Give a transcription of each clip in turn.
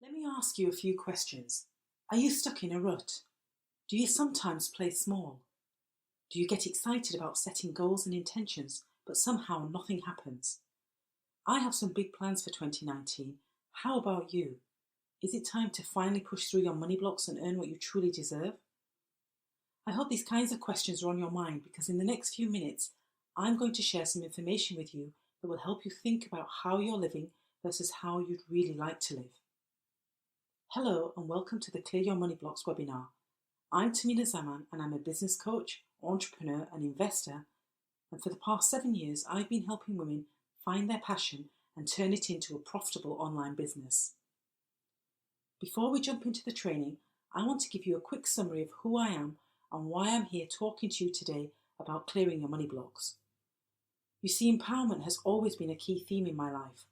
Let me ask you a few questions. Are you stuck in a rut? Do you sometimes play small? Do you get excited about setting goals and intentions, but somehow nothing happens? I have some big plans for 2019. How about you? Is it time to finally push through your money blocks and earn what you truly deserve? I hope these kinds of questions are on your mind because in the next few minutes, I'm going to share some information with you that will help you think about how you're living versus how you'd really like to live. Hello and welcome to the Clear Your Money Blocks webinar. I'm Tamina Zaman and I'm a business coach, entrepreneur and investor, and for the past 7 years I've been helping women find their passion and turn it into a profitable online business. Before we jump into the training, I want to give you a quick summary of who I am and why I'm here talking to you today about clearing your money blocks. You see, empowerment has always been a key theme in my life.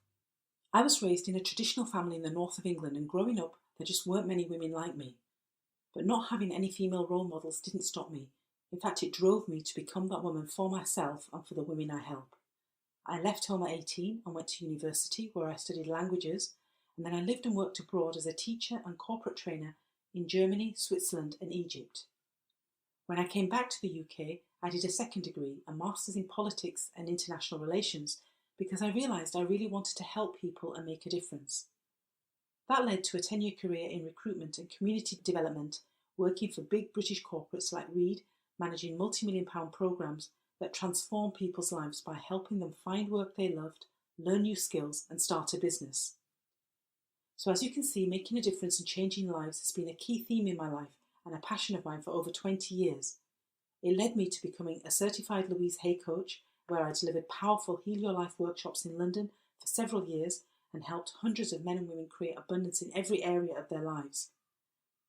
I was raised in a traditional family in the north of England, and growing up there just weren't many women like me. But not having any female role models didn't stop me. In fact, it drove me to become that woman for myself and for the women I help. I left home at 18 and went to university where I studied languages, and then I lived and worked abroad as a teacher and corporate trainer in Germany, Switzerland and Egypt. When I came back to the UK, I did a second degree, a master's in politics and international relations, because I realised I really wanted to help people and make a difference. That led to a 10-year career in recruitment and community development, working for big British corporates like Reed, managing multi-million-pound programmes that transform people's lives by helping them find work they loved, learn new skills and start a business. So as you can see, making a difference and changing lives has been a key theme in my life and a passion of mine for over 20 years. It led me to becoming a certified Louise Hay coach, where I delivered powerful Heal Your Life workshops in London for several years and helped hundreds of men and women create abundance in every area of their lives.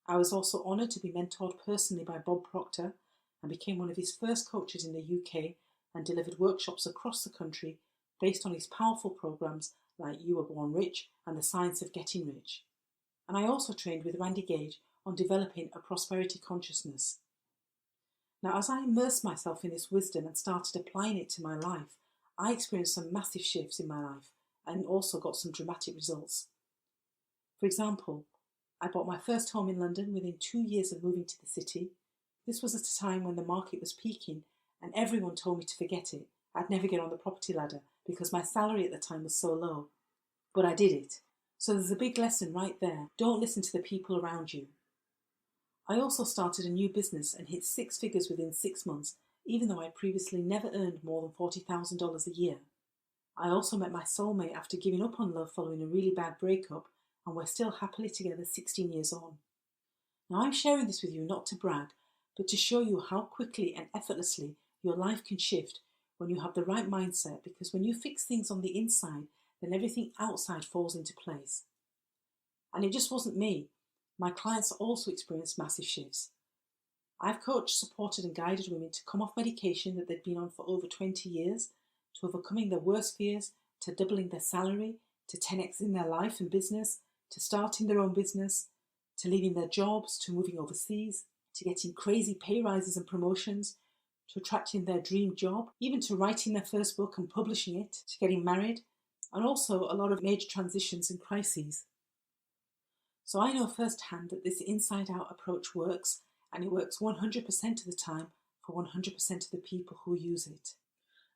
I was also honoured to be mentored personally by Bob Proctor and became one of his first coaches in the UK and delivered workshops across the country based on his powerful programmes like You Were Born Rich and The Science of Getting Rich. And I also trained with Randy Gage on developing a prosperity consciousness. Now, as I immersed myself in this wisdom and started applying it to my life, I experienced some massive shifts in my life and also got some dramatic results. For example, I bought my first home in London within 2 years of moving to the city. This was at a time when the market was peaking and everyone told me to forget it. I'd never get on the property ladder because my salary at the time was so low. But I did it. So there's a big lesson right there. Don't listen to the people around you. I also started a new business and hit 6 figures within 6 months, even though I previously never earned more than $40,000 a year. I also met my soulmate after giving up on love following a really bad breakup, and we're still happily together 16 years on. Now I'm sharing this with you not to brag, but to show you how quickly and effortlessly your life can shift when you have the right mindset, because when you fix things on the inside, then everything outside falls into place. And it just wasn't me. My clients also experienced massive shifts. I've coached, supported and guided women to come off medication that they'd been on for over 20 years, to overcoming their worst fears, to doubling their salary, to 10xing their life and business, to starting their own business, to leaving their jobs, to moving overseas, to getting crazy pay rises and promotions, to attracting their dream job, even to writing their first book and publishing it, to getting married, and also a lot of major transitions and crises. So I know firsthand that this inside-out approach works, and it works 100% of the time for 100% of the people who use it.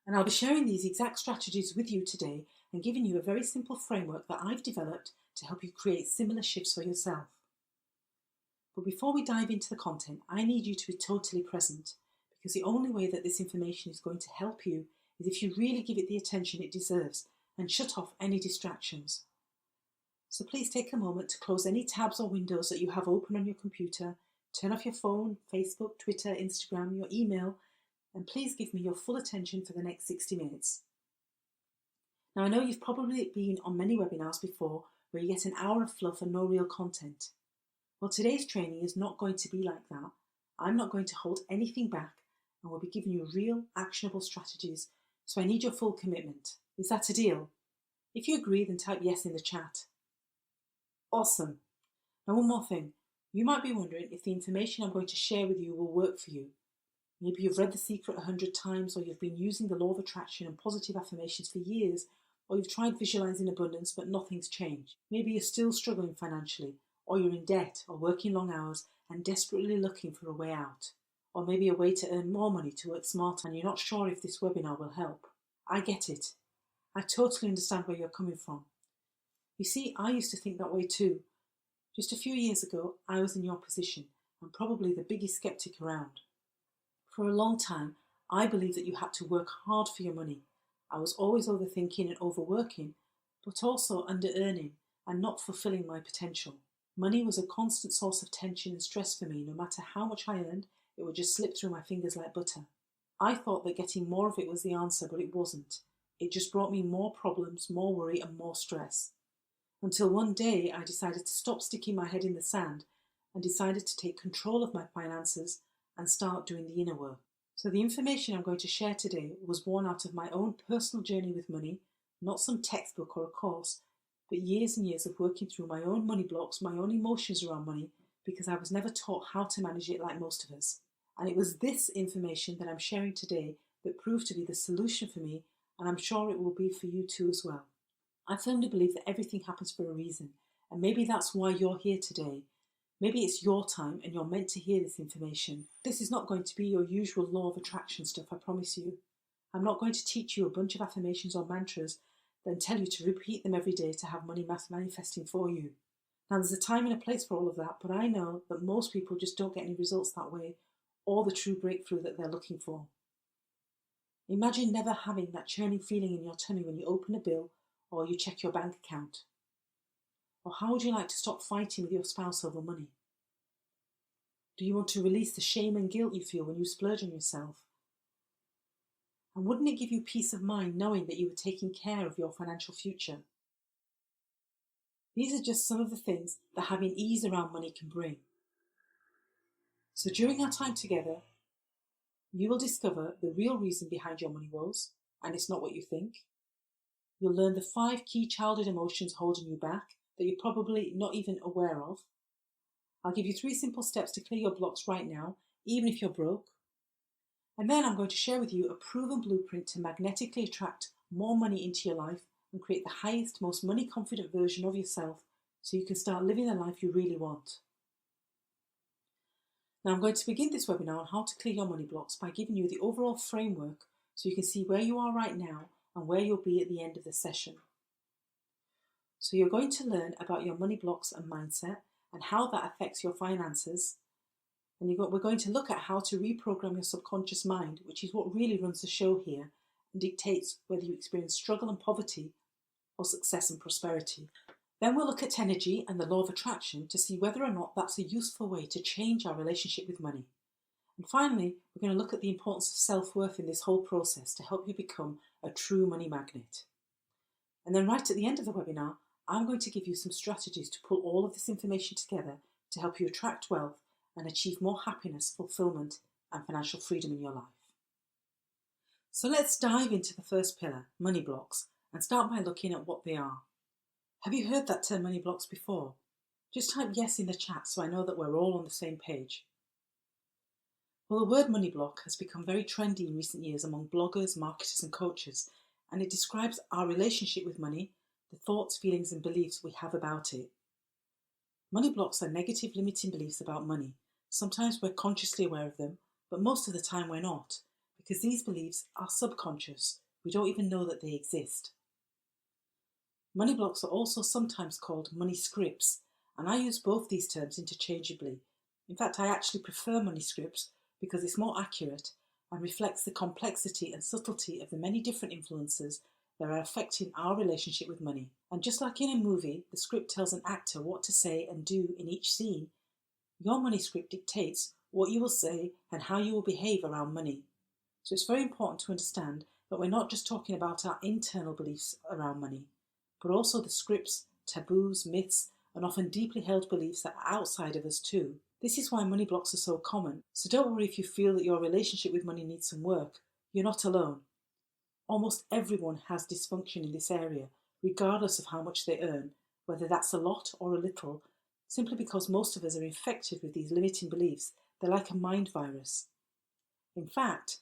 And I'll be sharing these exact strategies with you today and giving you a very simple framework that I've developed to help you create similar shifts for yourself. But before we dive into the content, I need you to be totally present, because the only way that this information is going to help you is if you really give it the attention it deserves and shut off any distractions. So please take a moment to close any tabs or windows that you have open on your computer, turn off your phone, Facebook, Twitter, Instagram, your email, and please give me your full attention for the next 60 minutes. Now I know you've probably been on many webinars before where you get an hour of fluff and no real content. Well, today's training is not going to be like that. I'm not going to hold anything back and will be giving you real, actionable strategies, so I need your full commitment. Is that a deal? If you agree, then type yes in the chat. Awesome. Now one more thing. You might be wondering if the information I'm going to share with you will work for you. Maybe you've read The Secret 100 times, or you've been using the law of attraction and positive affirmations for years, or you've tried visualizing abundance but nothing's changed. Maybe you're still struggling financially, or you're in debt or working long hours and desperately looking for a way out. Or maybe a way to earn more money to work smarter and you're not sure if this webinar will help. I get it. I totally understand where you're coming from. You see, I used to think that way too. Just a few years ago, I was in your position and probably the biggest skeptic around. For a long time, I believed that you had to work hard for your money. I was always overthinking and overworking, but also under-earning and not fulfilling my potential. Money was a constant source of tension and stress for me. No matter how much I earned, it would just slip through my fingers like butter. I thought that getting more of it was the answer, but it wasn't. It just brought me more problems, more worry and more stress. Until one day I decided to stop sticking my head in the sand and decided to take control of my finances and start doing the inner work. So the information I'm going to share today was born out of my own personal journey with money, not some textbook or a course, but years and years of working through my own money blocks, my own emotions around money, because I was never taught how to manage it like most of us. And it was this information that I'm sharing today that proved to be the solution for me, and I'm sure it will be for you too as well. I firmly believe that everything happens for a reason, and maybe that's why you're here today. Maybe it's your time and you're meant to hear this information. This is not going to be your usual law of attraction stuff, I promise you. I'm not going to teach you a bunch of affirmations or mantras, then tell you to repeat them every day to have money manifesting for you. Now there's a time and a place for all of that, but I know that most people just don't get any results that way, or the true breakthrough that they're looking for. Imagine never having that churning feeling in your tummy when you open a bill or you check your bank account. Or how would you like to stop fighting with your spouse over money? Do you want to release the shame and guilt you feel when you splurge on yourself? And wouldn't it give you peace of mind knowing that you were taking care of your financial future? These are just some of the things that having ease around money can bring. So during our time together, you will discover the real reason behind your money woes, and it's not what you think. You'll learn the 5 key childhood emotions holding you back that you're probably not even aware of. I'll give you 3 simple steps to clear your blocks right now, even if you're broke. And then I'm going to share with you a proven blueprint to magnetically attract more money into your life and create the highest, most money-confident version of yourself so you can start living the life you really want. Now I'm going to begin this webinar on how to clear your money blocks by giving you the overall framework so you can see where you are right now and where you'll be at the end of the session. So you're going to learn about your money blocks and mindset and how that affects your finances. And we're going to look at how to reprogram your subconscious mind, which is what really runs the show here and dictates whether you experience struggle and poverty or success and prosperity. Then we'll look at energy and the law of attraction to see whether or not that's a useful way to change our relationship with money. And finally, we're going to look at the importance of self-worth in this whole process to help you become a true money magnet. And then right at the end of the webinar, I'm going to give you some strategies to pull all of this information together to help you attract wealth and achieve more happiness, fulfillment, and financial freedom in your life. So let's dive into the first pillar, money blocks, and start by looking at what they are. Have you heard that term money blocks before? Just type yes in the chat so I know that we're all on the same page. Well, the word money block has become very trendy in recent years among bloggers, marketers and coaches, and it describes our relationship with money, the thoughts, feelings and beliefs we have about it. Money blocks are negative limiting beliefs about money. Sometimes we're consciously aware of them, but most of the time we're not, because these beliefs are subconscious. We don't even know that they exist. Money blocks are also sometimes called money scripts, and I use both these terms interchangeably. In fact, I actually prefer money scripts because it's more accurate and reflects the complexity and subtlety of the many different influences that are affecting our relationship with money. And just like in a movie, the script tells an actor what to say and do in each scene, your money script dictates what you will say and how you will behave around money. So it's very important to understand that we're not just talking about our internal beliefs around money, but also the scripts, taboos, myths, and often deeply held beliefs that are outside of us too. This is why money blocks are so common. So don't worry if you feel that your relationship with money needs some work. You're not alone. Almost everyone has dysfunction in this area, regardless of how much they earn, whether that's a lot or a little, simply because most of us are infected with these limiting beliefs. They're like a mind virus. In fact,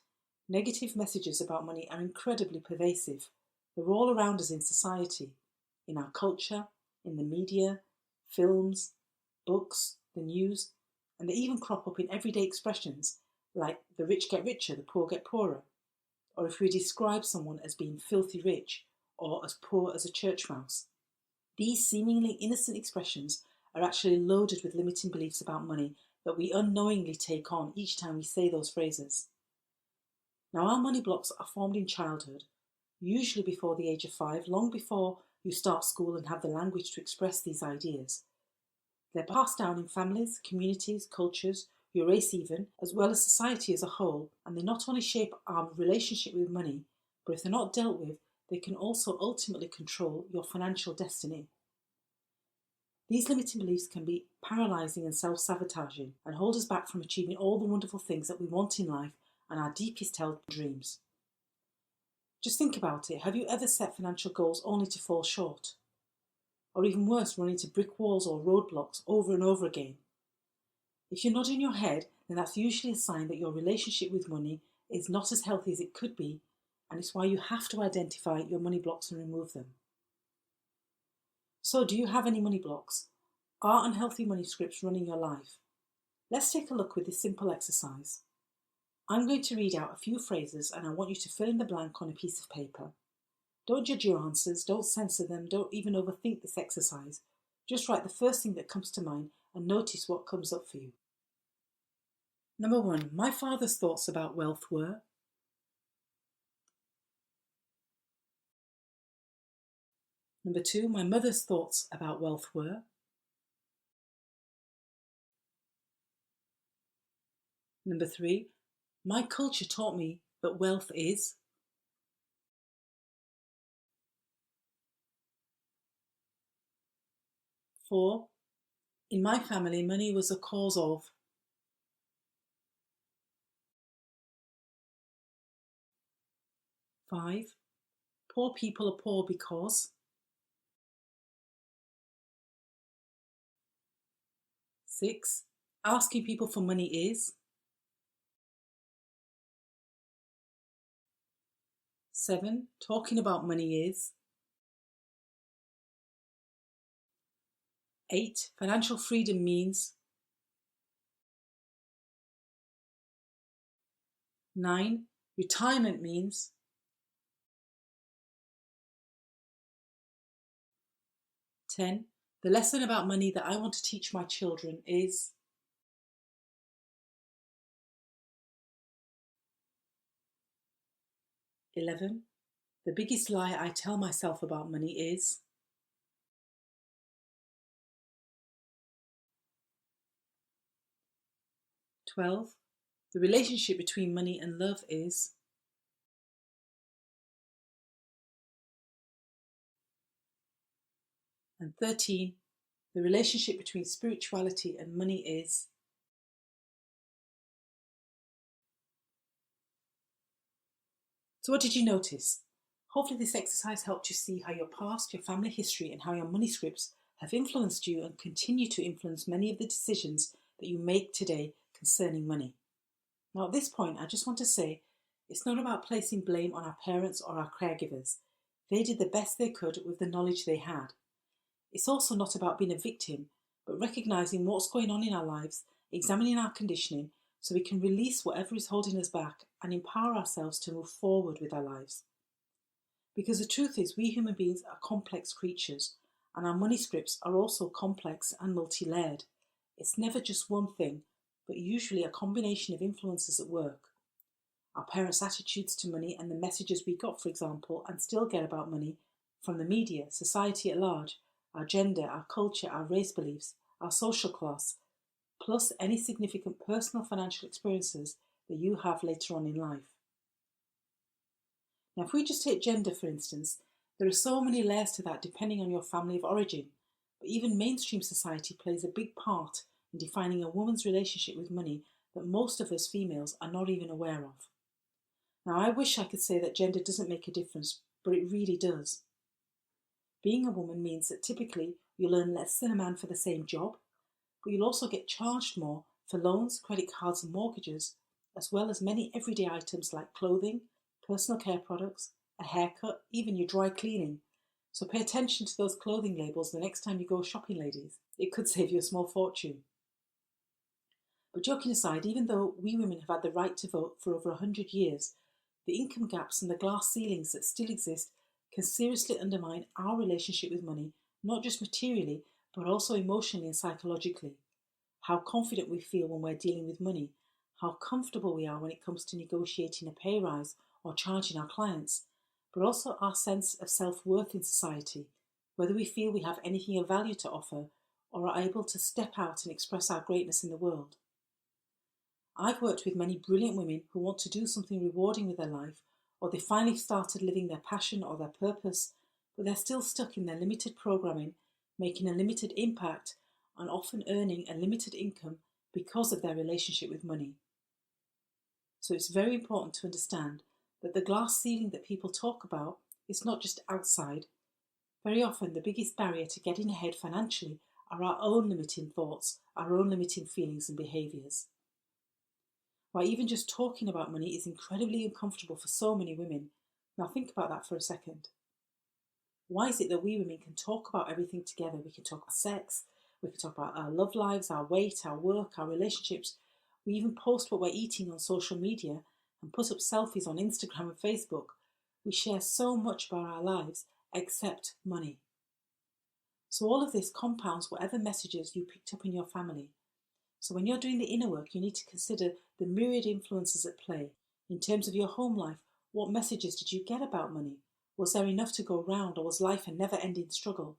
negative messages about money are incredibly pervasive. They're all around us in society, in our culture, in the media, films, books, the news, and they even crop up in everyday expressions like the rich get richer, the poor get poorer, or if we describe someone as being filthy rich or as poor as a church mouse. These seemingly innocent expressions are actually loaded with limiting beliefs about money that we unknowingly take on each time we say those phrases. Now, our money blocks are formed in childhood, usually before the age of 5, long before you start school and have the language to express these ideas. They're passed down in families, communities, cultures, your race even, as well as society as a whole, and they not only shape our relationship with money, but if they're not dealt with, they can also ultimately control your financial destiny. These limiting beliefs can be paralysing and self-sabotaging and hold us back from achieving all the wonderful things that we want in life and our deepest held dreams. Just think about it. Have you ever set financial goals only to fall short? Or even worse, run into brick walls or roadblocks over and over again? If you're nodding your head, then that's usually a sign that your relationship with money is not as healthy as it could be, and it's why you have to identify your money blocks and remove them. So, do you have any money blocks? Are unhealthy money scripts running your life? Let's take a look with this simple exercise. I'm going to read out a few phrases and I want you to fill in the blank on a piece of paper. Don't judge your answers, don't censor them, don't even overthink this exercise. Just write the first thing that comes to mind and notice what comes up for you. Number 1, my father's thoughts about wealth were. Number 2, my mother's thoughts about wealth were. Number 3, my culture taught me that wealth is. Four, in my family, money was a cause of. 5, poor people are poor because. 6, asking people for money is. 7, talking about money is. 8, financial freedom means. 9, retirement means. 10, the lesson about money that I want to teach my children is. 11, the biggest lie I tell myself about money is. 12, the relationship between money and love is. 13, the relationship between spirituality and money is. So what did you notice? Hopefully this exercise helped you see how your past, your family history and how your money scripts have influenced you and continue to influence many of the decisions that you make today concerning money. Now at this point I just want to say it's not about placing blame on our parents or our caregivers. They did the best they could with the knowledge they had. It's also not about being a victim, but recognising what's going on in our lives, examining our conditioning so we can release whatever is holding us back and empower ourselves to move forward with our lives. Because the truth is, we human beings are complex creatures and our money scripts are also complex and multi-layered. It's never just one thing, but usually a combination of influences at work. Our parents' attitudes to money and the messages we got, for example, and still get about money from the media, society at large, our gender, our culture, our race beliefs, our social class, plus any significant personal financial experiences that you have later on in life. Now, if we just take gender, for instance, there are so many layers to that depending on your family of origin, but even mainstream society plays a big part in defining a woman's relationship with money that most of us females are not even aware of. Now, I wish I could say that gender doesn't make a difference, but it really does. Being a woman means that typically you'll earn less than a man for the same job, but you'll also get charged more for loans, credit cards and mortgages, as well as many everyday items like clothing, personal care products a haircut, even your dry cleaning. So pay attention to those clothing labels the next time you go shopping, ladies. It could save you a small fortune. But joking aside, even though we women have had the right to vote for over 100 years, the income gaps and the glass ceilings that still exist can seriously undermine our relationship with money, not just materially, but also emotionally and psychologically. How confident we feel when we're dealing with money, how comfortable we are when it comes to negotiating a pay rise or charging our clients, but also our sense of self-worth in society, whether we feel we have anything of value to offer or are able to step out and express our greatness in the world. I've worked with many brilliant women who want to do something rewarding with their life, or they finally started living their passion or their purpose, but they're still stuck in their limited programming, making a limited impact and often earning a limited income because of their relationship with money. So it's very important to understand that the glass ceiling that people talk about is not just outside. Very often the biggest barrier to getting ahead financially are our own limiting thoughts, our own limiting feelings and behaviours. Why even just talking about money is incredibly uncomfortable for so many women. Now think about that for a second. Why is it that we women can talk about everything together? We can talk about sex, we can talk about our love lives, our weight, our work, our relationships. We even post what we're eating on social media and put up selfies on Instagram and Facebook. We share so much about our lives except money. So all of this compounds whatever messages you picked up in your family. So when you're doing the inner work, you need to consider the myriad influences at play. In terms of your home life, what messages did you get about money? Was there enough to go round, or was life a never-ending struggle?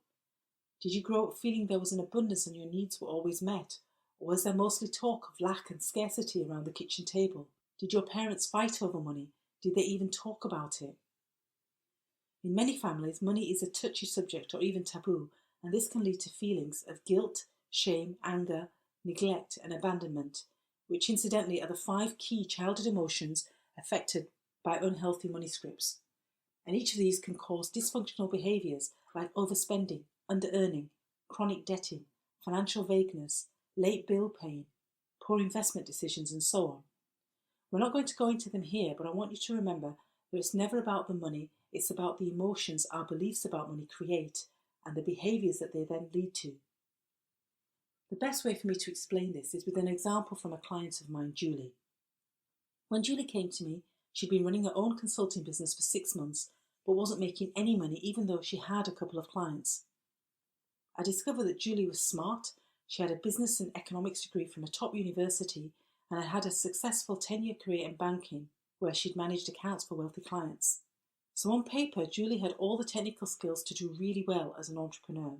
Did you grow up feeling there was an abundance and your needs were always met? Or was there mostly talk of lack and scarcity around the kitchen table? Did your parents fight over money? Did they even talk about it? In many families, money is a touchy subject or even taboo, and this can lead to feelings of guilt, shame, anger, neglect and abandonment, which incidentally are the 5 key childhood emotions affected by unhealthy money scripts. And each of these can cause dysfunctional behaviours like overspending, under-earning, chronic debting, financial vagueness, late bill paying, poor investment decisions and so on. We're not going to go into them here, but I want you to remember that it's never about the money, it's about the emotions our beliefs about money create and the behaviours that they then lead to. The best way for me to explain this is with an example from a client of mine, Julie. When Julie came to me, she'd been running her own consulting business for 6 months, but wasn't making any money even though she had a couple of clients. I discovered that Julie was smart, she had a business and economics degree from a top university, and had had a successful 10-year career in banking, where she'd managed accounts for wealthy clients. So on paper, Julie had all the technical skills to do really well as an entrepreneur.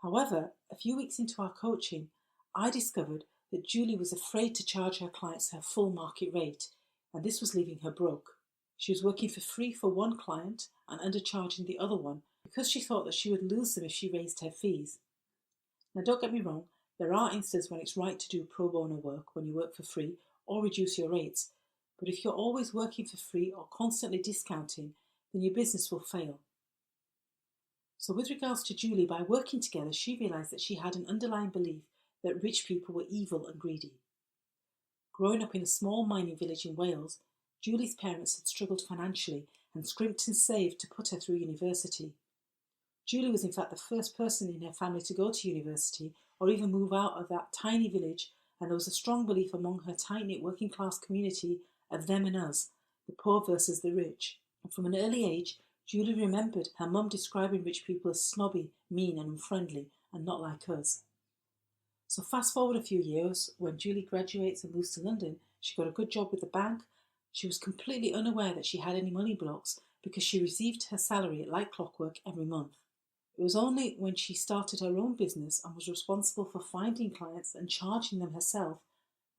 However, a few weeks into our coaching, I discovered that Julie was afraid to charge her clients her full market rate, and this was leaving her broke. She was working for free for one client and undercharging the other one because she thought that she would lose them if she raised her fees. Now don't get me wrong, there are instances when it's right to do pro bono work when you work for free or reduce your rates, but if you're always working for free or constantly discounting, then your business will fail. So with regards to Julie, by working together, she realised that she had an underlying belief that rich people were evil and greedy. Growing up in a small mining village in Wales, Julie's parents had struggled financially and scrimped and saved to put her through university. Julie was in fact the first person in her family to go to university or even move out of that tiny village, and there was a strong belief among her tight-knit working class community of them and us, the poor versus the rich. And from an early age, Julie remembered her mum describing rich people as snobby, mean and unfriendly, and not like us. So fast forward a few years, when Julie graduates and moves to London, she got a good job with the bank. She was completely unaware that she had any money blocks because she received her salary like clockwork every month. It was only when she started her own business and was responsible for finding clients and charging them herself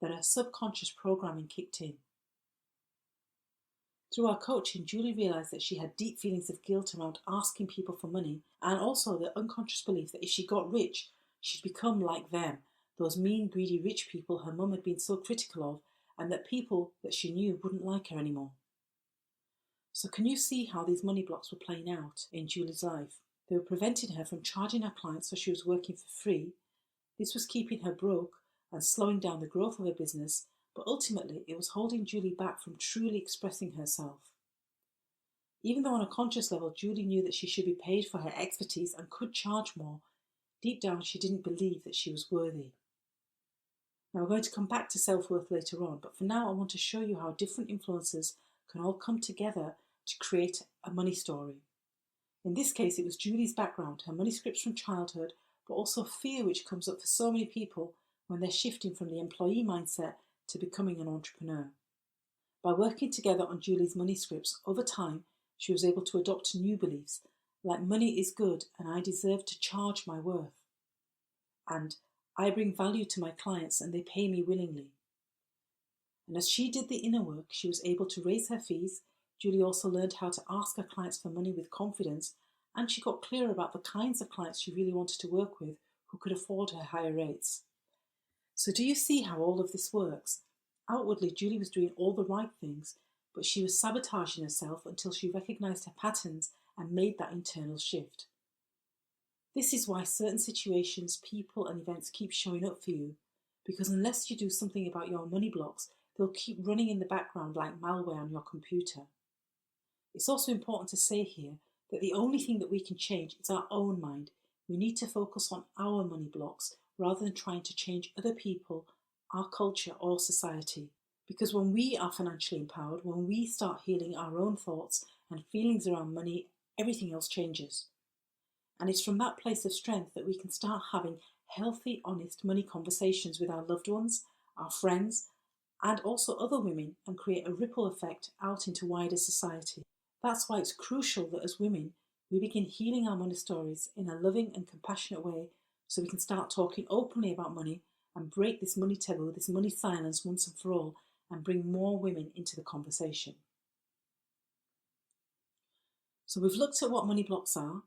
that her subconscious programming kicked in. Through our coaching, Julie realised that she had deep feelings of guilt around asking people for money, and also the unconscious belief that if she got rich, she'd become like them, those mean, greedy rich people her mum had been so critical of, and that people that she knew wouldn't like her anymore. So can you see how these money blocks were playing out in Julie's life? They were preventing her from charging her clients so she was working for free. This was keeping her broke and slowing down the growth of her business, but ultimately it was holding Julie back from truly expressing herself. Even though on a conscious level Julie knew that she should be paid for her expertise and could charge more, deep down she didn't believe that she was worthy. Now we're going to come back to self-worth later on, but for now I want to show you how different influences can all come together to create a money story. In this case, it was Julie's background, her money scripts from childhood, but also fear which comes up for so many people when they're shifting from the employee mindset to becoming an entrepreneur. By working together on Julie's money scripts, over time, she was able to adopt new beliefs, like money is good and I deserve to charge my worth. And I bring value to my clients and they pay me willingly. And as she did the inner work, she was able to raise her fees. Julie also learned how to ask her clients for money with confidence, and she got clearer about the kinds of clients she really wanted to work with who could afford her higher rates. So do you see how all of this works? Outwardly, Julie was doing all the right things, but she was sabotaging herself until she recognised her patterns and made that internal shift. This is why certain situations, people and events keep showing up for you, because unless you do something about your money blocks, they'll keep running in the background like malware on your computer. It's also important to say here that the only thing that we can change is our own mind. We need to focus on our money blocks rather than trying to change other people, our culture or society. Because when we are financially empowered, when we start healing our own thoughts and feelings around money, everything else changes. And it's from that place of strength that we can start having healthy, honest money conversations with our loved ones, our friends, and also other women, and create a ripple effect out into wider society. That's why it's crucial that as women, we begin healing our money stories in a loving and compassionate way so we can start talking openly about money and break this money taboo, this money silence once and for all, and bring more women into the conversation. So we've looked at what money blocks are,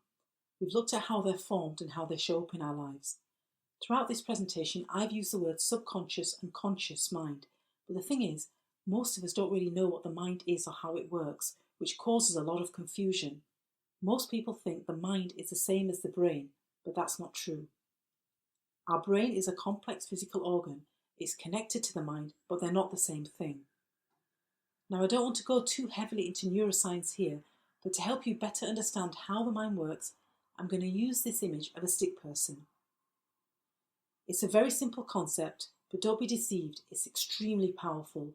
we've looked at how they're formed and how they show up in our lives. Throughout this presentation, I've used the words subconscious and conscious mind. But the thing is, most of us don't really know what the mind is or how it works, which causes a lot of confusion. Most people think the mind is the same as the brain, but that's not true. Our brain is a complex physical organ. It's connected to the mind, but they're not the same thing. Now, I don't want to go too heavily into neuroscience here, but to help you better understand how the mind works, I'm going to use this image of a stick person. It's a very simple concept, but don't be deceived, it's extremely powerful.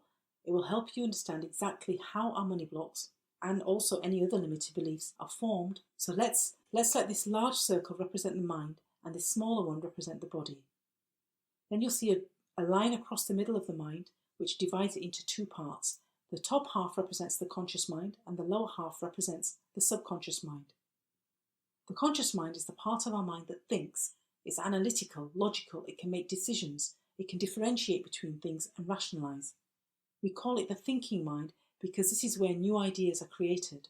It will help you understand exactly how our money blocks and also any other limited beliefs are formed. So let's let this large circle represent the mind and this smaller one represent the body. Then you'll see a line across the middle of the mind which divides it into two parts. The top half represents the conscious mind and the lower half represents the subconscious mind. The conscious mind is the part of our mind that thinks. It's analytical, logical, it can make decisions, it can differentiate between things and rationalise. We call it the thinking mind because this is where new ideas are created.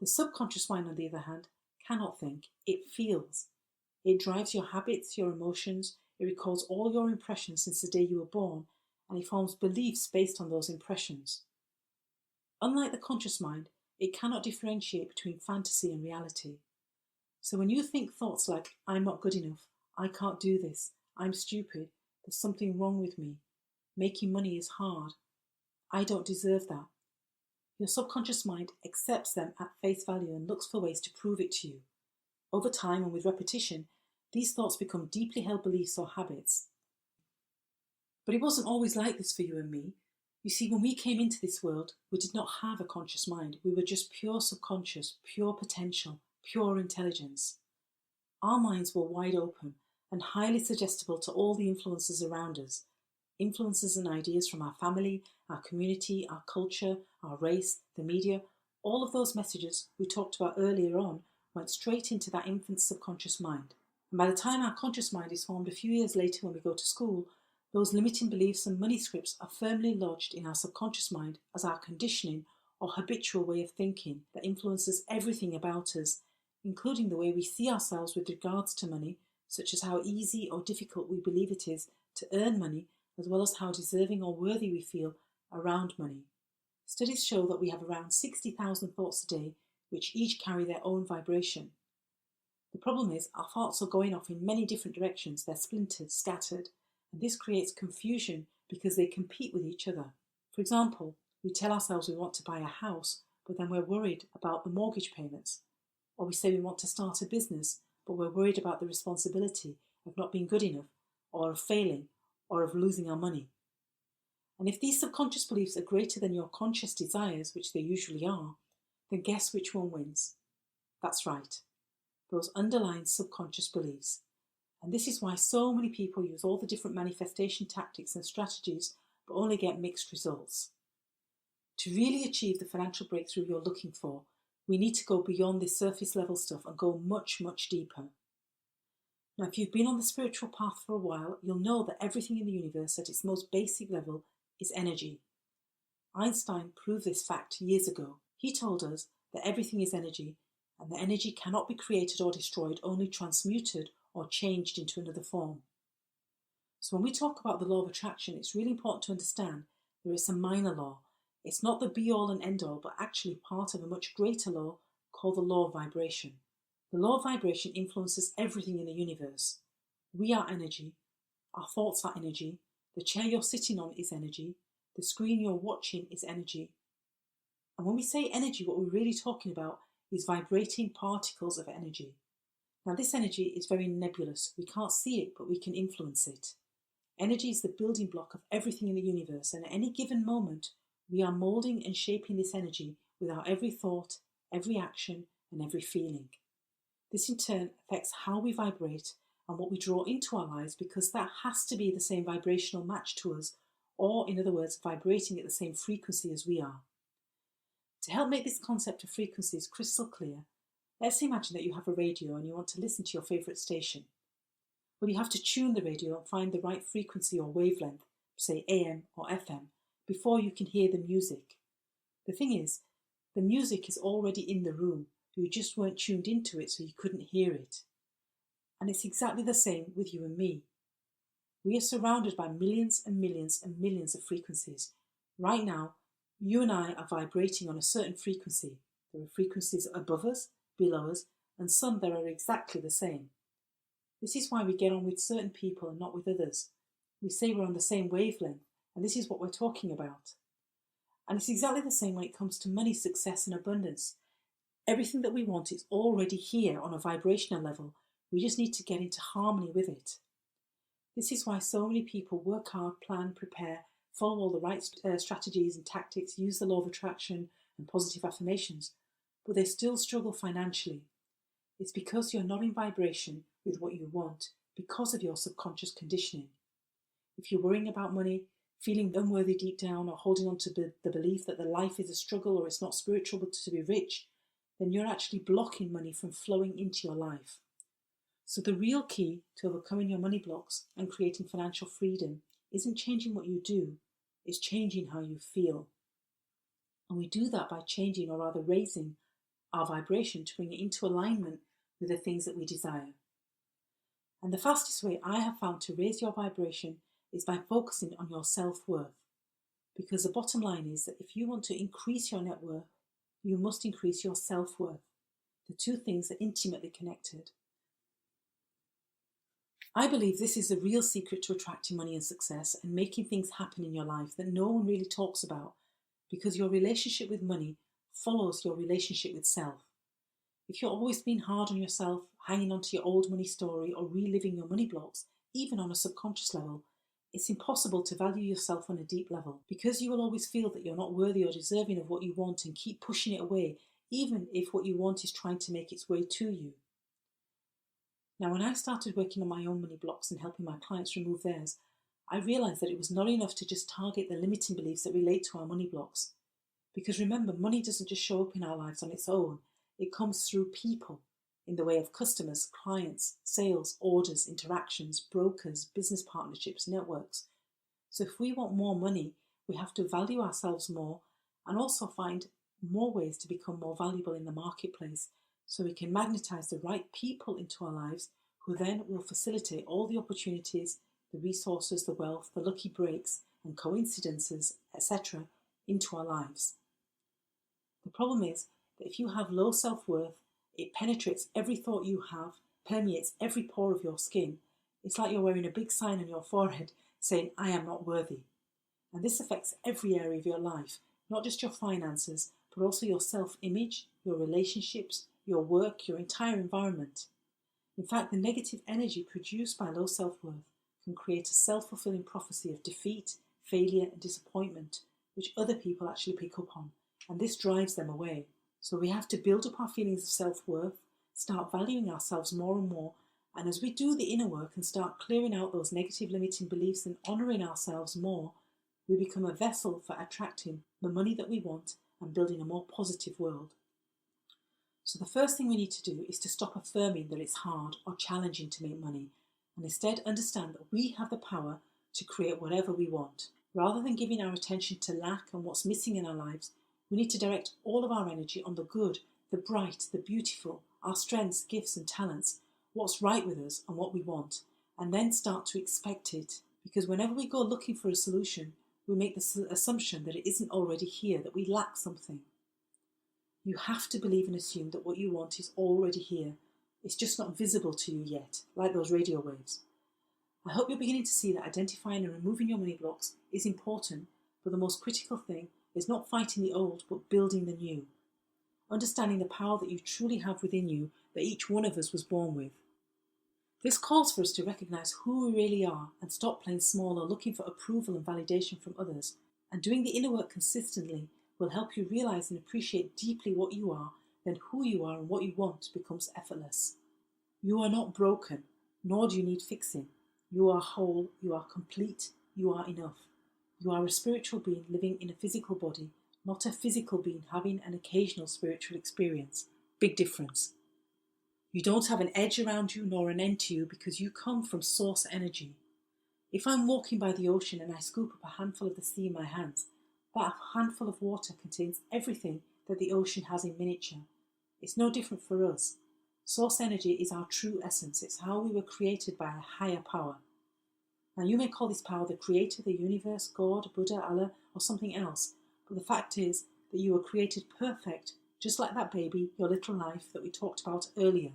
The subconscious mind, on the other hand, cannot think, it feels. It drives your habits, your emotions, it records all your impressions since the day you were born, and it forms beliefs based on those impressions. Unlike the conscious mind, it cannot differentiate between fantasy and reality. So when you think thoughts like, I'm not good enough, I can't do this, I'm stupid, there's something wrong with me, making money is hard, I don't deserve that, your subconscious mind accepts them at face value and looks for ways to prove it to you. Over time and with repetition, these thoughts become deeply held beliefs or habits. But it wasn't always like this for you and me. You see, when we came into this world, we did not have a conscious mind. We were just pure subconscious, pure potential, pure intelligence. Our minds were wide open and highly suggestible to all the influences around us. Influences and ideas from our family, our community, our culture, our race, the media, all of those messages we talked about earlier on went straight into that infant's subconscious mind. And by the time our conscious mind is formed a few years later when we go to school, those limiting beliefs and money scripts are firmly lodged in our subconscious mind as our conditioning or habitual way of thinking that influences everything about us, including the way we see ourselves with regards to money, such as how easy or difficult we believe it is to earn money, as well as how deserving or worthy we feel around money. Studies show that we have around 60,000 thoughts a day, which each carry their own vibration. The problem is our thoughts are going off in many different directions, they're splintered, scattered, and this creates confusion because they compete with each other. For example, we tell ourselves we want to buy a house, but then we're worried about the mortgage payments. Or we say we want to start a business, but we're worried about the responsibility of not being good enough, or of failing, or of losing our money. And if these subconscious beliefs are greater than your conscious desires, which they usually are, then guess which one wins? That's right, those underlying subconscious beliefs. And this is why so many people use all the different manifestation tactics and strategies, but only get mixed results. To really achieve the financial breakthrough you're looking for, we need to go beyond this surface level stuff and go much, much deeper. Now, if you've been on the spiritual path for a while, you'll know that everything in the universe at its most basic level is energy. Einstein proved this fact years ago. He told us that everything is energy, and that energy cannot be created or destroyed, only transmuted or changed into another form. So when we talk about the law of attraction, it's really important to understand that it's a minor law. It's not the be-all and end-all, but actually part of a much greater law called the law of vibration. The law of vibration influences everything in the universe. We are energy, our thoughts are energy, the chair you're sitting on is energy, the screen you're watching is energy. And when we say energy, what we're really talking about is vibrating particles of energy. Now, this energy is very nebulous. We can't see it, but we can influence it. Energy is the building block of everything in the universe, and at any given moment, we are moulding and shaping this energy with our every thought, every action, and every feeling. This in turn affects how we vibrate and what we draw into our lives, because that has to be the same vibrational match to us, or in other words, vibrating at the same frequency as we are. To help make this concept of frequencies crystal clear, let's imagine that you have a radio and you want to listen to your favourite station. Well, you have to tune the radio and find the right frequency or wavelength, say AM or FM, before you can hear the music. The thing is, the music is already in the room. You just weren't tuned into it, so you couldn't hear it. And it's exactly the same with you and me. We are surrounded by millions and millions and millions of frequencies. Right now, you and I are vibrating on a certain frequency. There are frequencies above us, below us, and some that are exactly the same. This is why we get on with certain people and not with others. We say we're on the same wavelength, and this is what we're talking about. And it's exactly the same when it comes to money, success, and abundance. Everything that we want is already here on a vibrational level. We just need to get into harmony with it. This is why so many people work hard, plan, prepare, follow all the right strategies and tactics, use the law of attraction and positive affirmations, but they still struggle financially. It's because you're not in vibration with what you want because of your subconscious conditioning. If you're worrying about money, feeling unworthy deep down, or holding on to the belief that the life is a struggle or it's not spiritual but to be rich, then you're actually blocking money from flowing into your life. So the real key to overcoming your money blocks and creating financial freedom isn't changing what you do, it's changing how you feel. And we do that by changing, or rather raising, our vibration to bring it into alignment with the things that we desire. And the fastest way I have found to raise your vibration is by focusing on your self-worth. Because the bottom line is that if you want to increase your net worth, you must increase your self-worth. The two things are intimately connected. I believe this is the real secret to attracting money and success and making things happen in your life that no one really talks about, because your relationship with money follows your relationship with self. If you're always being hard on yourself, hanging on to your old money story, or reliving your money blocks, even on a subconscious level, it's impossible to value yourself on a deep level, because you will always feel that you're not worthy or deserving of what you want and keep pushing it away, even if what you want is trying to make its way to you. Now, when I started working on my own money blocks and helping my clients remove theirs, I realised that it was not enough to just target the limiting beliefs that relate to our money blocks. Because remember, money doesn't just show up in our lives on its own. It comes through people, in the way of customers, clients, sales, orders, interactions, brokers, business partnerships, networks. So if we want more money, we have to value ourselves more and also find more ways to become more valuable in the marketplace, so we can magnetize the right people into our lives, who then will facilitate all the opportunities, the resources, the wealth, the lucky breaks and coincidences, etc. into our lives. The problem is that if you have low self-worth, it penetrates every thought you have, permeates every pore of your skin. It's like you're wearing a big sign on your forehead saying, "I am not worthy." And this affects every area of your life, not just your finances, but also your self-image, your relationships, your work, your entire environment. In fact, the negative energy produced by low self-worth can create a self-fulfilling prophecy of defeat, failure, and disappointment, which other people actually pick up on, and this drives them away. So we have to build up our feelings of self-worth, start valuing ourselves more and more, and as we do the inner work and start clearing out those negative limiting beliefs and honouring ourselves more, we become a vessel for attracting the money that we want and building a more positive world. So the first thing we need to do is to stop affirming that it's hard or challenging to make money, and instead understand that we have the power to create whatever we want. Rather than giving our attention to lack and what's missing in our lives, we need to direct all of our energy on the good, the bright, the beautiful, our strengths, gifts and talents, what's right with us and what we want, and then start to expect it. Because whenever we go looking for a solution, we make the assumption that it isn't already here, that we lack something. You have to believe and assume that what you want is already here. It's just not visible to you yet, like those radio waves. I hope you're beginning to see that identifying and removing your money blocks is important, but the most critical thing is not fighting the old, but building the new. Understanding the power that you truly have within you, that each one of us was born with. This calls for us to recognise who we really are and stop playing small or looking for approval and validation from others. And doing the inner work consistently will help you realise and appreciate deeply what you are, then who you are and what you want becomes effortless. You are not broken, nor do you need fixing. You are whole, you are complete, you are enough. You are a spiritual being living in a physical body, not a physical being having an occasional spiritual experience. Big difference. You don't have an edge around you nor an end to you because you come from source energy. If I'm walking by the ocean and I scoop up a handful of the sea in my hands, that handful of water contains everything that the ocean has in miniature. It's no different for us. Source energy is our true essence. It's how we were created by a higher power. Now you may call this power the creator, the universe, God, Buddha, Allah, or something else, but the fact is that you were created perfect, just like that baby, your little life that we talked about earlier.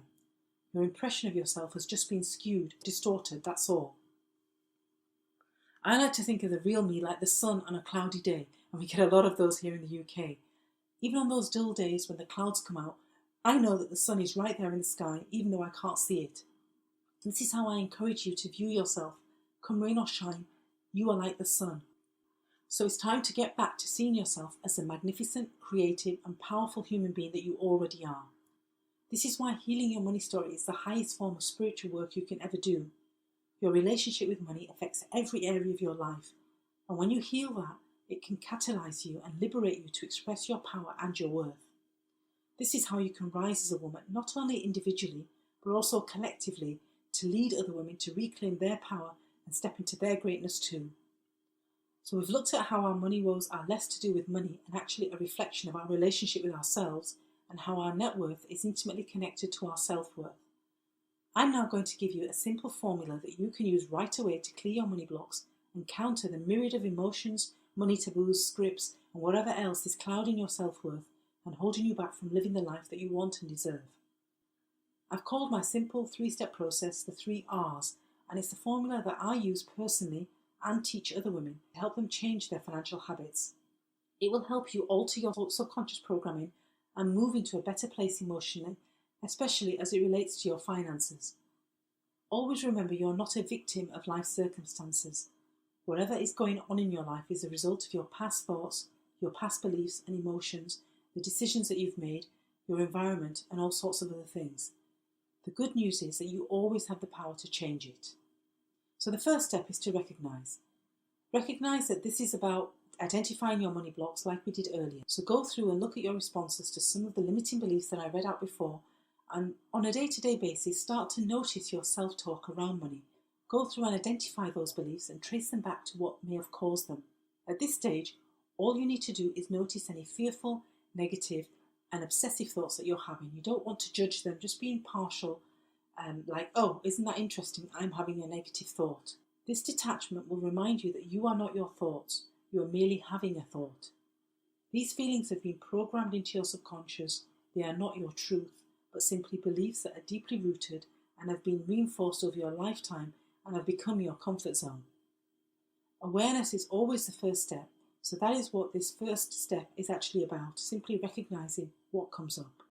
Your impression of yourself has just been skewed, distorted, that's all. I like to think of the real me like the sun on a cloudy day, and we get a lot of those here in the UK. Even on those dull days when the clouds come out, I know that the sun is right there in the sky, even though I can't see it. This is how I encourage you to view yourself. Come rain or shine, you are like the sun. So it's time to get back to seeing yourself as the magnificent, creative and powerful human being that you already are. This is why healing your money story is the highest form of spiritual work you can ever do. Your relationship with money affects every area of your life, and when you heal that, it can catalyse you and liberate you to express your power and your worth. This is how you can rise as a woman, not only individually, but also collectively, to lead other women to reclaim their power and step into their greatness too. So we've looked at how our money woes are less to do with money and actually a reflection of our relationship with ourselves, and how our net worth is intimately connected to our self-worth. I'm now going to give you a simple formula that you can use right away to clear your money blocks and counter the myriad of emotions, money taboos, scripts, and whatever else is clouding your self-worth and holding you back from living the life that you want and deserve. I've called my simple 3-step process the 3 R's, and it's the formula that I use personally and teach other women to help them change their financial habits. It will help you alter your subconscious programming and move into a better place emotionally, especially as it relates to your finances. Always remember you're not a victim of life circumstances. Whatever is going on in your life is a result of your past thoughts, your past beliefs and emotions, the decisions that you've made, your environment and all sorts of other things. The good news is that you always have the power to change it. So the first step is to recognise. Recognise that this is about identifying your money blocks like we did earlier. So go through and look at your responses to some of the limiting beliefs that I read out before, and on a day-to-day basis start to notice your self-talk around money. Go through and identify those beliefs and trace them back to what may have caused them. At this stage, all you need to do is notice any fearful, negative and obsessive thoughts that you're having. You don't want to judge them, just be impartial, like, oh, isn't that interesting, I'm having a negative thought. This detachment will remind you that you are not your thoughts. You are merely having a thought. These feelings have been programmed into your subconscious. They are not your truth, but simply beliefs that are deeply rooted and have been reinforced over your lifetime and have become your comfort zone. Awareness is always the first step, So that is what this first step is actually about, simply recognizing what comes up.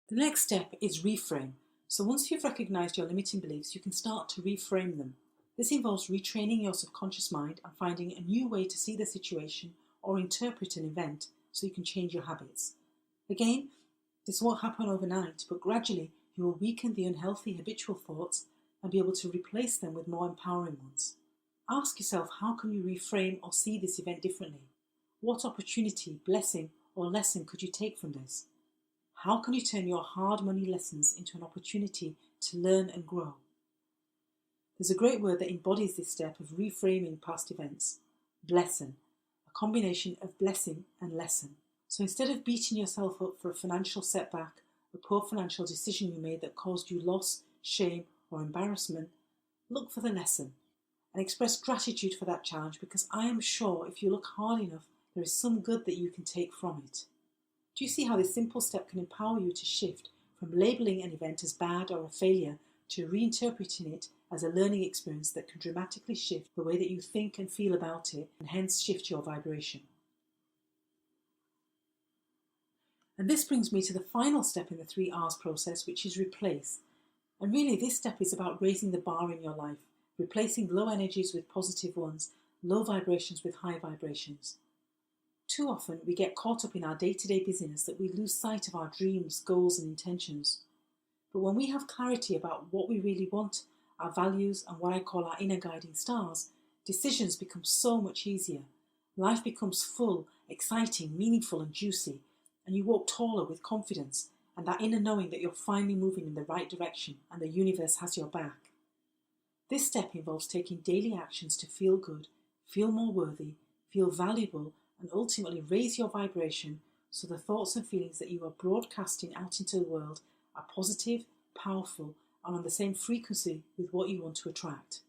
The next step is reframe. So once you've recognized your limiting beliefs, you can start to reframe them. This involves retraining your subconscious mind and finding a new way to see the situation or interpret an event so you can change your habits. Again, this won't happen overnight, but gradually you will weaken the unhealthy habitual thoughts and be able to replace them with more empowering ones. Ask yourself, how can you reframe or see this event differently? What opportunity, blessing, or lesson could you take from this? How can you turn your hard money lessons into an opportunity to learn and grow? There's a great word that embodies this step of reframing past events: blessing, a combination of blessing and lesson. So instead of beating yourself up for a financial setback, a poor financial decision you made that caused you loss, shame, or embarrassment, look for the lesson and express gratitude for that challenge, because I am sure if you look hard enough, there is some good that you can take from it. Do you see how this simple step can empower you to shift from labelling an event as bad or a failure to reinterpreting it as a learning experience that can dramatically shift the way that you think and feel about it, and hence shift your vibration? And this brings me to the final step in the 3 R's process, which is replace. And really this step is about raising the bar in your life, replacing low energies with positive ones, low vibrations with high vibrations. Too often we get caught up in our day-to-day busyness that we lose sight of our dreams, goals and intentions. But when we have clarity about what we really want, our values and what I call our inner guiding stars, decisions become so much easier. Life becomes full, exciting, meaningful and juicy, and you walk taller with confidence and that inner knowing that you're finally moving in the right direction and the universe has your back. This step involves taking daily actions to feel good, feel more worthy, feel valuable, and ultimately raise your vibration so the thoughts and feelings that you are broadcasting out into the world are positive, powerful, and on the same frequency with what you want to attract.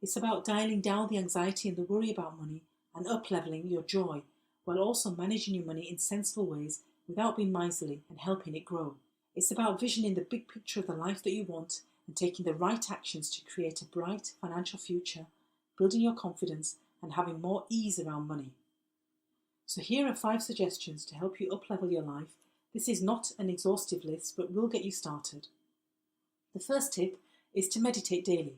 It's about dialing down the anxiety and the worry about money and up-leveling your joy, while also managing your money in sensible ways without being miserly and helping it grow. It's about visioning the big picture of the life that you want and taking the right actions to create a bright financial future, building your confidence and having more ease around money. So here are 5 suggestions to help you up-level your life. This is not an exhaustive list, but will get you started. The first tip is to meditate daily.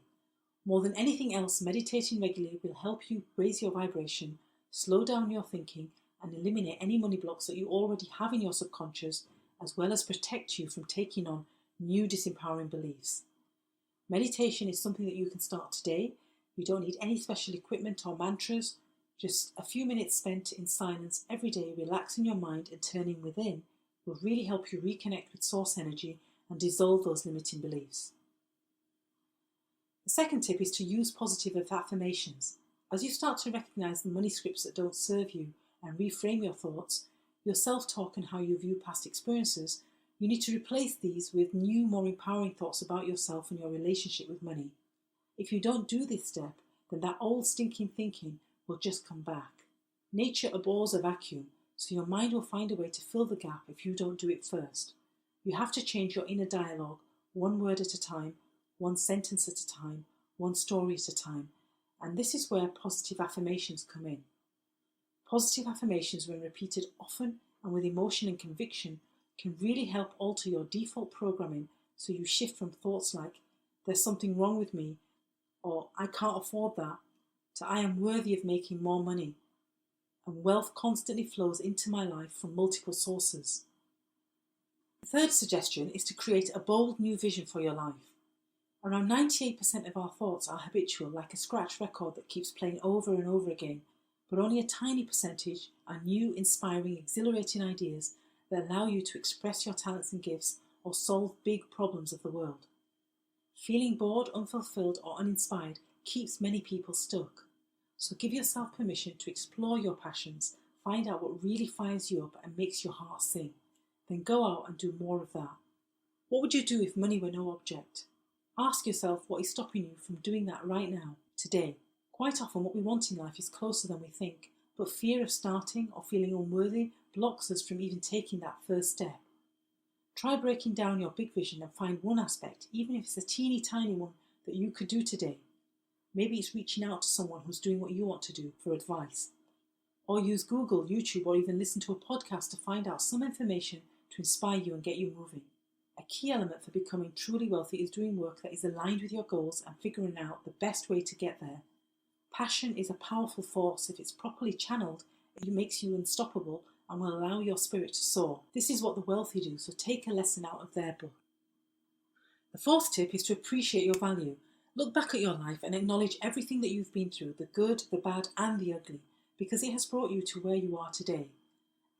More than anything else, meditating regularly will help you raise your vibration, slow down your thinking, and eliminate any money blocks that you already have in your subconscious, as well as protect you from taking on new disempowering beliefs. Meditation is something that you can start today. You don't need any special equipment or mantras. Just a few minutes spent in silence every day, relaxing your mind and turning within, will really help you reconnect with source energy and dissolve those limiting beliefs. The second tip is to use positive affirmations. As you start to recognize the money scripts that don't serve you and reframe your thoughts, your self-talk and how you view past experiences, you need to replace these with new, more empowering thoughts about yourself and your relationship with money. If you don't do this step, then that old stinking thinking will just come back. Nature abhors a vacuum, so your mind will find a way to fill the gap if you don't do it first. You have to change your inner dialogue, one word at a time, one sentence at a time, one story at a time, and this is where positive affirmations come in. Positive affirmations, when repeated often and with emotion and conviction, can really help alter your default programming, so you shift from thoughts like, there's something wrong with me, or I can't afford that, to I am worthy of making more money, and wealth constantly flows into my life from multiple sources. The third suggestion is to create a bold new vision for your life. Around 98% of our thoughts are habitual, like a scratch record that keeps playing over and over again, but only a tiny percentage are new, inspiring, exhilarating ideas that allow you to express your talents and gifts or solve big problems of the world. Feeling bored, unfulfilled, or uninspired keeps many people stuck. So give yourself permission to explore your passions, find out what really fires you up and makes your heart sing. Then go out and do more of that. What would you do if money were no object? Ask yourself what is stopping you from doing that right now, today. Quite often what we want in life is closer than we think, but fear of starting or feeling unworthy blocks us from even taking that first step. Try breaking down your big vision and find one aspect, even if it's a teeny tiny one, that you could do today. Maybe it's reaching out to someone who's doing what you want to do for advice. Or use Google, YouTube, or even listen to a podcast to find out some information to inspire you and get you moving. A key element for becoming truly wealthy is doing work that is aligned with your goals and figuring out the best way to get there. Passion is a powerful force. If it's properly channeled, it makes you unstoppable and will allow your spirit to soar. This is what the wealthy do, so take a lesson out of their book. The fourth tip is to appreciate your value. Look back at your life and acknowledge everything that you've been through, the good, the bad, and the ugly, because it has brought you to where you are today.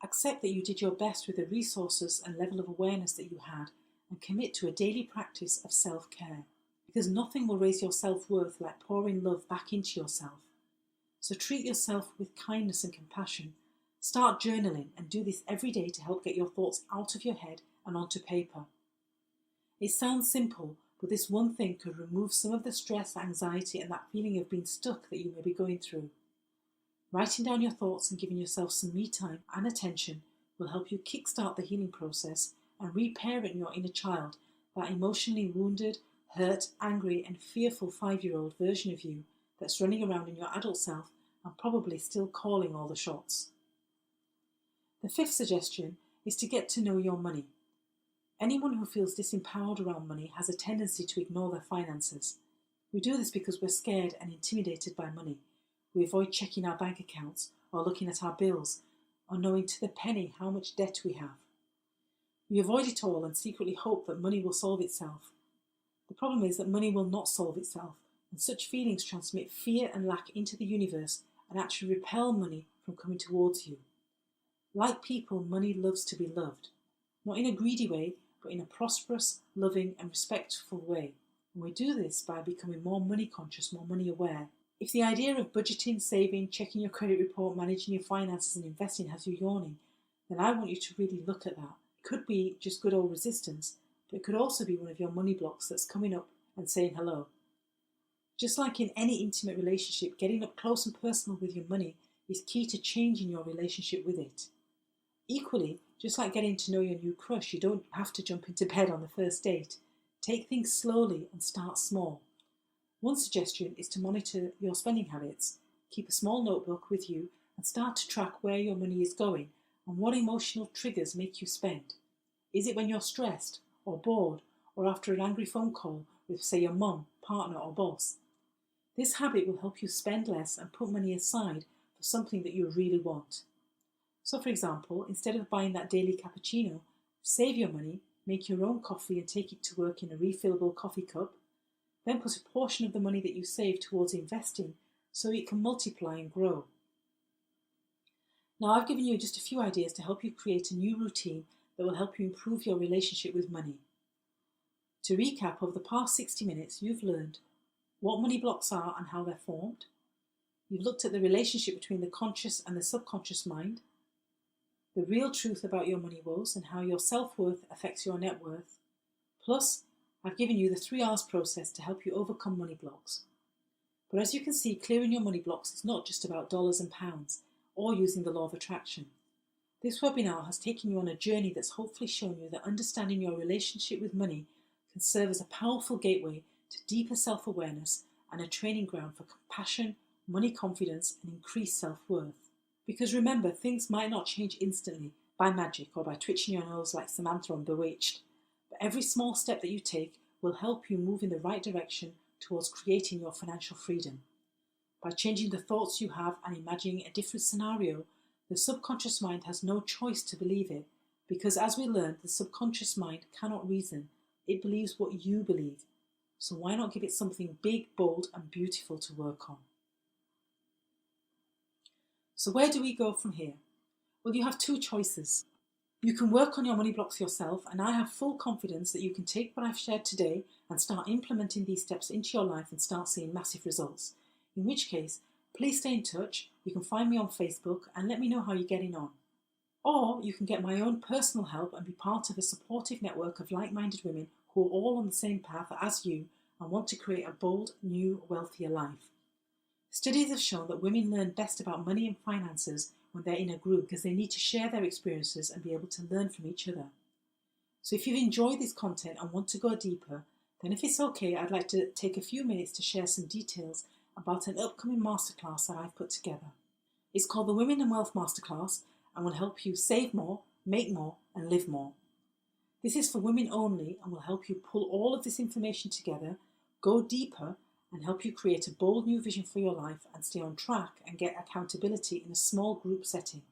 Accept that you did your best with the resources and level of awareness that you had, and commit to a daily practice of self-care, because nothing will raise your self-worth like pouring love back into yourself. So treat yourself with kindness and compassion. Start journaling and do this every day to help get your thoughts out of your head and onto paper. It sounds simple, but this one thing could remove some of the stress, anxiety, and that feeling of being stuck that you may be going through. Writing down your thoughts and giving yourself some me time and attention will help you kickstart the healing process and reparent your inner child, that emotionally wounded, hurt, angry, and fearful 5-year-old version of you that's running around in your adult self and probably still calling all the shots. The fifth suggestion is to get to know your money. Anyone who feels disempowered around money has a tendency to ignore their finances. We do this because we're scared and intimidated by money. We avoid checking our bank accounts or looking at our bills or knowing to the penny how much debt we have. We avoid it all and secretly hope that money will solve itself. The problem is that money will not solve itself, and such feelings transmit fear and lack into the universe and actually repel money from coming towards you. Like people, money loves to be loved, not in a greedy way, but in a prosperous, loving and respectful way. And we do this by becoming more money conscious, more money aware. If the idea of budgeting, saving, checking your credit report, managing your finances and investing has you yawning, then I want you to really look at that. It could be just good old resistance, but it could also be one of your money blocks that's coming up and saying hello. Just like in any intimate relationship, getting up close and personal with your money is key to changing your relationship with it. Equally, just like getting to know your new crush, you don't have to jump into bed on the first date. Take things slowly and start small. One suggestion is to monitor your spending habits. Keep a small notebook with you and start to track where your money is going and what emotional triggers make you spend. Is it when you're stressed or bored or after an angry phone call with, say, your mum, partner or boss? This habit will help you spend less and put money aside for something that you really want. So, for example, instead of buying that daily cappuccino, save your money, make your own coffee and take it to work in a refillable coffee cup. Then put a portion of the money that you save towards investing so it can multiply and grow. Now, I've given you just a few ideas to help you create a new routine that will help you improve your relationship with money. To recap, over the past 60 minutes, you've learned what money blocks are and how they're formed. You've looked at the relationship between the conscious and the subconscious mind, the real truth about your money woes and how your self-worth affects your net worth. Plus, I've given you the 3 R's process to help you overcome money blocks. But as you can see, clearing your money blocks is not just about dollars and pounds or using the law of attraction. This webinar has taken you on a journey that's hopefully shown you that understanding your relationship with money can serve as a powerful gateway to deeper self-awareness and a training ground for compassion, money confidence, and increased self-worth. Because remember, things might not change instantly by magic or by twitching your nose like Samantha on Bewitched, but every small step that you take will help you move in the right direction towards creating your financial freedom. By changing the thoughts you have and imagining a different scenario, the subconscious mind has no choice to believe it, because as we learned, the subconscious mind cannot reason. It believes what you believe. So why not give it something big, bold, and beautiful to work on? So where do we go from here? Well, you have 2 choices. You can work on your money blocks yourself, and I have full confidence that you can take what I've shared today and start implementing these steps into your life and start seeing massive results. In which case, please stay in touch. You can find me on Facebook and let me know how you're getting on. Or you can get my own personal help and be part of a supportive network of like-minded women who are all on the same path as you and want to create a bold, new, wealthier life. Studies have shown that women learn best about money and finances when they're in a group because they need to share their experiences and be able to learn from each other. So if you've enjoyed this content and want to go deeper, then if it's okay, I'd like to take a few minutes to share some details about an upcoming masterclass that I've put together. It's called the Women and Wealth Masterclass and will help you save more, make more, and live more. This is for women only and will help you pull all of this information together, go deeper, and help you create a bold new vision for your life and stay on track and get accountability in a small group setting.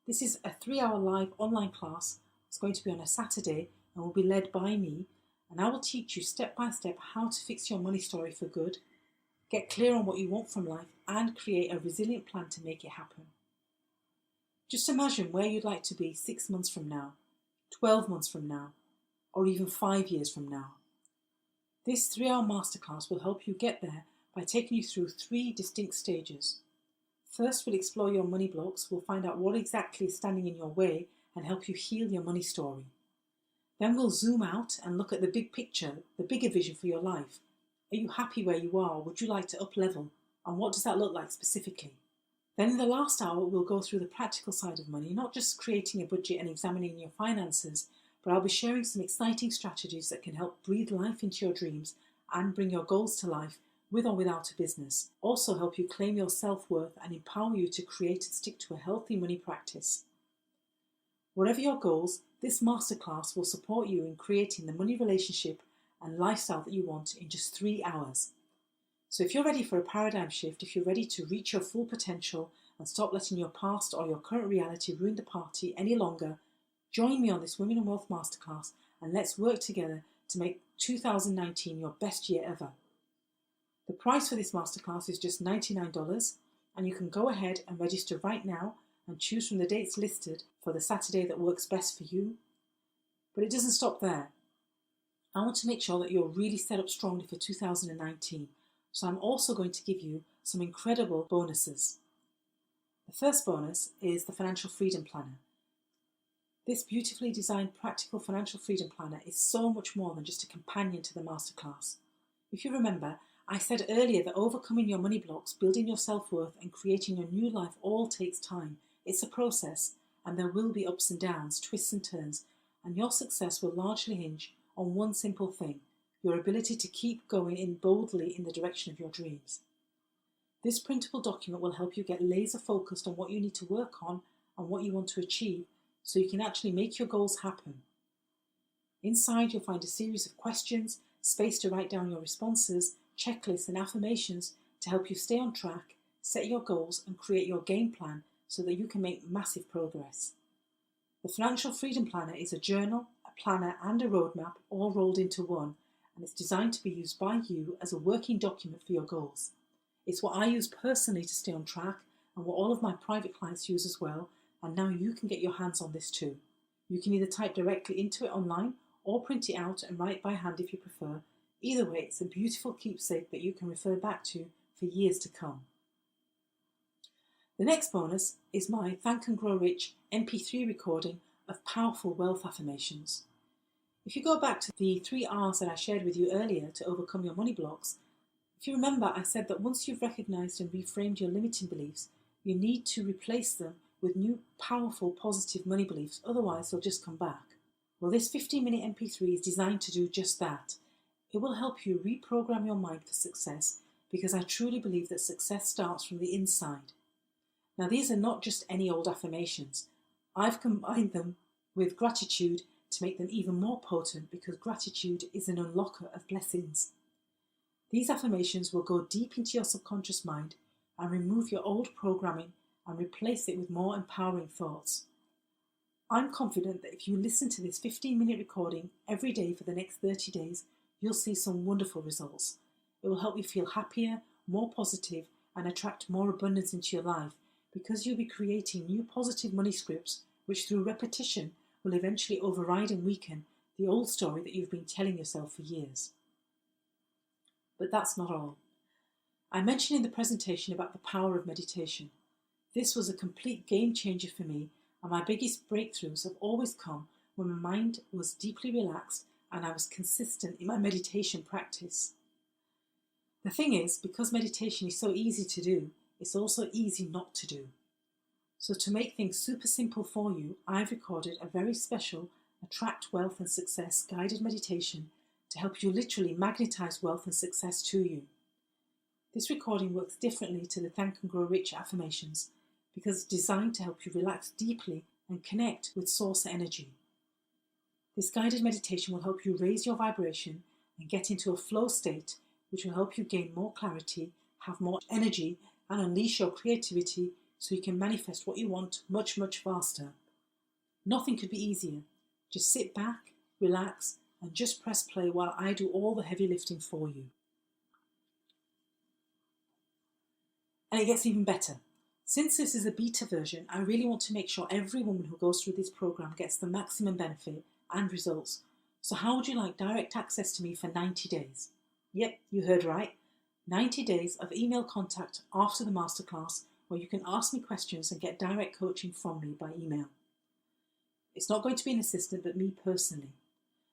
This is a 3-hour live online class. It's going to be on a Saturday and will be led by me, and I will teach you step by step how to fix your money story for good, get clear on what you want from life, and create a resilient plan to make it happen. Just imagine where you'd like to be 6 months from now, 12 months from now, or even 5 years from now. This 3-hour masterclass will help you get there by taking you through 3 distinct stages. First, we'll explore your money blocks. We'll find out what exactly is standing in your way and help you heal your money story. Then we'll zoom out and look at the big picture, the bigger vision for your life. Are you happy where you are? Would you like to up-level? And what does that look like specifically? Then in the last hour, we'll go through the practical side of money, not just creating a budget and examining your finances, but I'll be sharing some exciting strategies that can help breathe life into your dreams and bring your goals to life with or without a business. Also help you claim your self-worth and empower you to create and stick to a healthy money practice. Whatever your goals, this masterclass will support you in creating the money relationship and lifestyle that you want in just 3 hours. So if you're ready for a paradigm shift, if you're ready to reach your full potential and stop letting your past or your current reality ruin the party any longer, join me on this Women and Wealth Masterclass and let's work together to make 2019 your best year ever. The price for this masterclass is just $99 and you can go ahead and register right now and choose from the dates listed for the Saturday that works best for you. But it doesn't stop there. I want to make sure that you're really set up strongly for 2019. So I'm also going to give you some incredible bonuses. The first bonus is the Financial Freedom Planner. This beautifully designed practical financial freedom planner is so much more than just a companion to the masterclass. If you remember, I said earlier that overcoming your money blocks, building your self-worth and creating your new life all takes time. It's a process and there will be ups and downs, twists and turns, and your success will largely hinge on one simple thing: your ability to keep going in boldly in the direction of your dreams. This printable document will help you get laser focused on what you need to work on and what you want to achieve so you can actually make your goals happen. Inside you'll find a series of questions, space to write down your responses, checklists and affirmations to help you stay on track, set your goals and create your game plan so that you can make massive progress. The Financial Freedom Planner is a journal, a planner and a roadmap all rolled into one, and it's designed to be used by you as a working document for your goals. It's what I use personally to stay on track and what all of my private clients use as well, and now you can get your hands on this too. You can either type directly into it online or print it out and write by hand if you prefer. Either way, it's a beautiful keepsake that you can refer back to for years to come. The next bonus is my Thank and Grow Rich MP3 recording of powerful wealth affirmations. If you go back to the 3 R's that I shared with you earlier to overcome your money blocks, if you remember, I said that once you've recognized and reframed your limiting beliefs, you need to replace them with new, powerful, positive money beliefs, otherwise they'll just come back. Well, this 15-minute MP3 is designed to do just that. It will help you reprogram your mind for success because I truly believe that success starts from the inside. Now, these are not just any old affirmations. I've combined them with gratitude to make them even more potent because gratitude is an unlocker of blessings. These affirmations will go deep into your subconscious mind and remove your old programming and replace it with more empowering thoughts. I'm confident that if you listen to this 15-minute recording every day for the next 30 days, you'll see some wonderful results. It will help you feel happier, more positive, and attract more abundance into your life because you'll be creating new positive money scripts which through repetition will eventually override and weaken the old story that you've been telling yourself for years. But that's not all. I mentioned in the presentation about the power of meditation. This was a complete game changer for me, and my biggest breakthroughs have always come when my mind was deeply relaxed and I was consistent in my meditation practice. The thing is, because meditation is so easy to do, it's also easy not to do. So to make things super simple for you, I've recorded a very special Attract Wealth and Success guided meditation to help you literally magnetize wealth and success to you. This recording works differently to the Thank and Grow Rich affirmations because it's designed to help you relax deeply and connect with source energy. This guided meditation will help you raise your vibration and get into a flow state, which will help you gain more clarity, have more energy, and unleash your creativity so you can manifest what you want much, much faster. Nothing could be easier. Just sit back, relax, and just press play while I do all the heavy lifting for you. And it gets even better. Since this is a beta version, I really want to make sure every woman who goes through this program gets the maximum benefit and results. So how would you like direct access to me for 90 days? Yep, you heard right. 90 days of email contact after the masterclass where you can ask me questions and get direct coaching from me by email. It's not going to be an assistant, but me personally.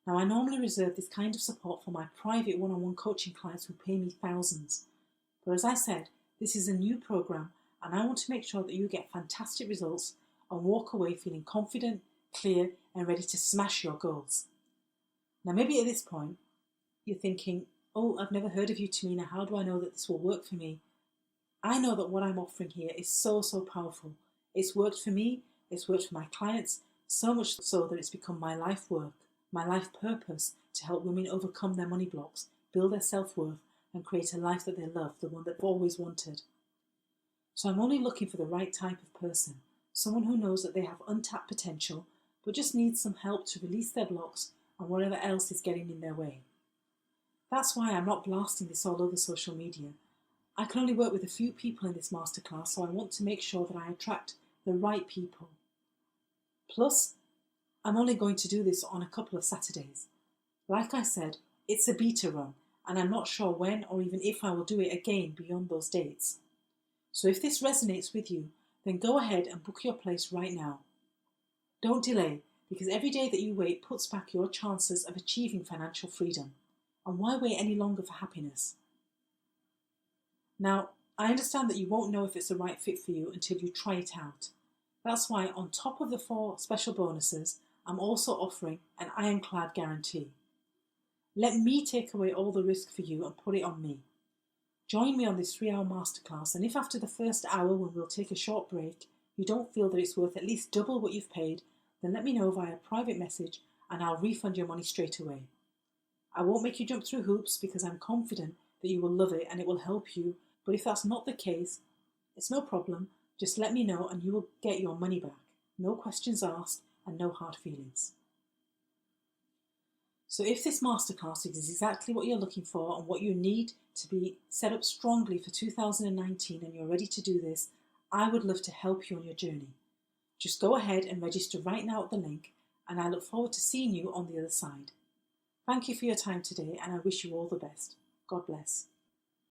Now, I normally reserve this kind of support for my private one-on-one coaching clients who pay me thousands. But as I said, this is a new program and I want to make sure that you get fantastic results and walk away feeling confident, clear, and ready to smash your goals. Now, maybe at this point, you're thinking, oh, I've never heard of you, Tamina. How do I know that this will work for me? I know that what I'm offering here is so, so powerful. It's worked for me, it's worked for my clients, so much so that it's become my life work, my life purpose to help women overcome their money blocks, build their self-worth, and create a life that they love, the one they've always wanted. So I'm only looking for the right type of person, someone who knows that they have untapped potential, but just needs some help to release their blocks and whatever else is getting in their way. That's why I'm not blasting this all over social media. I can only work with a few people in this masterclass, so I want to make sure that I attract the right people. Plus, I'm only going to do this on a couple of Saturdays. Like I said, it's a beta run, and I'm not sure when or even if I will do it again beyond those dates. So if this resonates with you, then go ahead and book your place right now. Don't delay, because every day that you wait puts back your chances of achieving financial freedom. And why wait any longer for happiness? Now, I understand that you won't know if it's the right fit for you until you try it out. That's why on top of the 4 special bonuses, I'm also offering an ironclad guarantee. Let me take away all the risk for you and put it on me. Join me on this 3-hour masterclass, and if after the first hour, when we'll take a short break, you don't feel that it's worth at least double what you've paid, then let me know via private message and I'll refund your money straight away. I won't make you jump through hoops because I'm confident that you will love it and it will help you, but if that's not the case, it's no problem. Just let me know and you will get your money back. No questions asked and no hard feelings. So if this masterclass is exactly what you're looking for and what you need to be set up strongly for 2019 and you're ready to do this, I would love to help you on your journey. Just go ahead and register right now at the link, and I look forward to seeing you on the other side. Thank you for your time today, and I wish you all the best. God bless.